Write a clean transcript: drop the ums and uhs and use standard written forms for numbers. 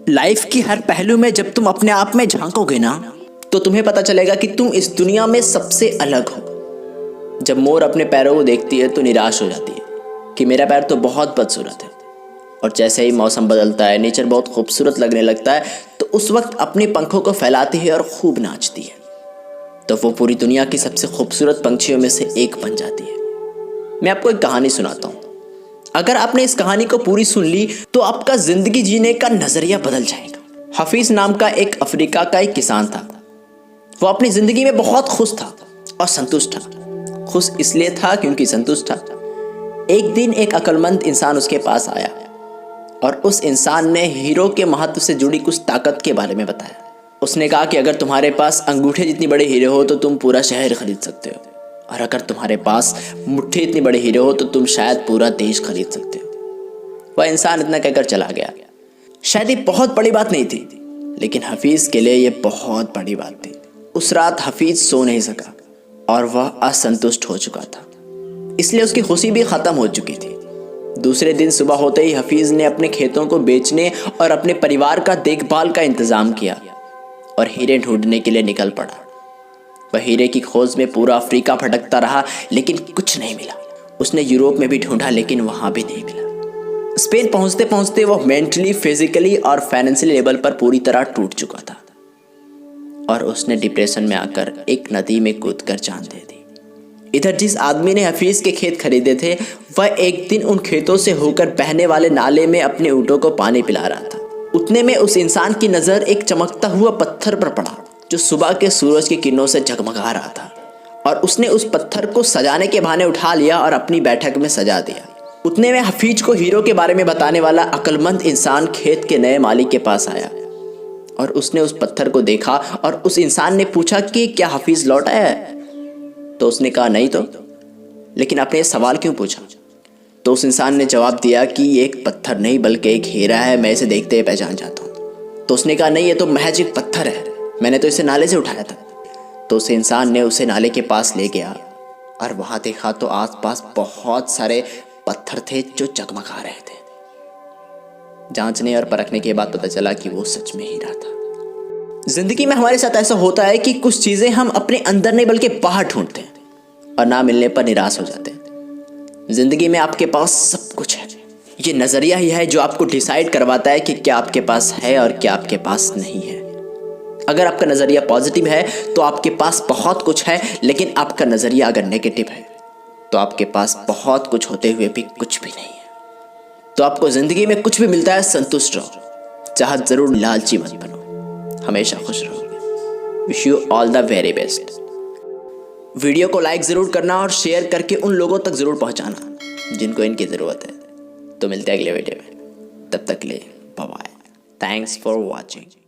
Life की हर पहलू में जब तुम अपने आप में झांकोगे ना, तो तुम्हें पता चलेगा कि तुम इस दुनिया में सबसे अलग हो। जब मोर अपने पैरों को देखती है तो निराश हो जाती है कि मेरा पैर तो बहुत बदसूरत है। और जैसे ही मौसम बदलता है, नेचर बहुत खूबसूरत लगने लगता है, तो उस वक्त अपने पंखों को फैलाती है और खूब नाचती है। तो वो पूरी दुनिया की सबसे खूबसूरत पंछियों में से एक बन जाती है। मैं आपको एक कहानी सुनाता हूँ। अगर आपने इस कहानी को पूरी सुन ली तो आपका जिंदगी जीने का नजरिया बदल जाएगा। हफीज नाम का एक अफ्रीका का एक किसान था। वो अपनी जिंदगी में बहुत खुश था और संतुष्ट था। खुश इसलिए था क्योंकि संतुष्ट था। एक दिन एक अक्लमंद इंसान उसके पास आया और उस इंसान ने हीरो के महत्व से जुड़ी कुछ ताकत के बारे में बताया। उसने कहा कि अगर तुम्हारे पास अंगूठे जितनी बड़े हीरे हो तो तुम पूरा शहर खरीद सकते हो, और अगर तुम्हारे पास मुट्ठी इतनी बड़े हीरे हो तो तुम शायद पूरा देश खरीद सकते हो। वह इंसान इतना कहकर चला गया। शायद ये बहुत बड़ी बात नहीं थी, लेकिन हफीज के लिए ये बहुत बड़ी बात थी। उस रात हफीज सो नहीं सका और वह असंतुष्ट हो चुका था, इसलिए उसकी खुशी भी खत्म हो चुकी थी। दूसरे दिन सुबह होते ही हफीज ने अपने खेतों को बेचने और अपने परिवार का देखभाल का इंतजाम किया और हीरे ढूंढने के लिए निकल पड़ा। वह हीरे की खोज में पूरा अफ्रीका भटकता रहा, लेकिन कुछ नहीं मिला। उसने यूरोप में भी ढूंढा, लेकिन वहां भी नहीं मिला। स्पेन पहुंचते पहुंचते वह मेंटली, फिजिकली और फाइनेंशियली लेवल पर पूरी तरह टूट चुका था और उसने डिप्रेशन में आकर एक नदी में कूदकर जान दे दी। इधर जिस आदमी ने हफीज के खेत खरीदे थे, वह एक दिन उन खेतों से होकर बहने वाले नाले में अपने ऊँटों को पानी पिला रहा था। उतने में उस इंसान की नजर एक चमकता हुआ पत्थर पर पड़ा जो सुबह के सूरज की किरणों से जगमगा रहा था, और उसने उस पत्थर को सजाने के बहाने उठा लिया और अपनी बैठक में सजा दिया। उतने में हफीज को हीरो के बारे में बताने वाला अक्लमंद इंसान खेत के नए मालिक के पास आया और उसने उस पत्थर को देखा और उस इंसान ने पूछा कि क्या हफीज लौट आया है? तो उसने कहा नहीं तो, लेकिन आपने ये सवाल क्यों पूछा? तो उस इंसान ने जवाब दिया कि ये एक पत्थर नहीं बल्कि एक हीरा है, मैं इसे देखते ही पहचान जाता हूँ। तो उसने कहा नहीं, ये तो महज एक पत्थर है, मैंने तो इसे नाले से उठाया था। तो उस इंसान ने उसे नाले के पास ले गया और वहां देखा तो आसपास बहुत सारे पत्थर थे जो जगमगा रहे थे। जांचने और परखने के बाद पता चला कि वो सच में हीरा था। जिंदगी में हमारे साथ ऐसा होता है कि कुछ चीजें हम अपने अंदर नहीं बल्कि बाहर ढूंढते हैं और ना मिलने पर निराश हो जाते हैं। जिंदगी में आपके पास सब कुछ है। ये नजरिया ही है जो आपको डिसाइड करवाता है कि क्या आपके पास है और क्या आपके पास नहीं है। अगर आपका नजरिया पॉजिटिव है तो आपके पास बहुत कुछ है, लेकिन आपका नजरिया अगर नेगेटिव है तो आपके पास बहुत कुछ होते हुए भी कुछ भी नहीं है। तो आपको जिंदगी में कुछ भी मिलता है, संतुष्ट रहो, चाहत जरूर, लालची मत बनो, हमेशा खुश रहो। Wish you all the very best. Video को लाइक जरूर करना और शेयर करके उन लोगों तक जरूर पहुंचाना जिनको इनकी जरूरत है। तो मिलते हैं अगले वीडियो में, तब तक के लिए bye bye. Thanks for watching.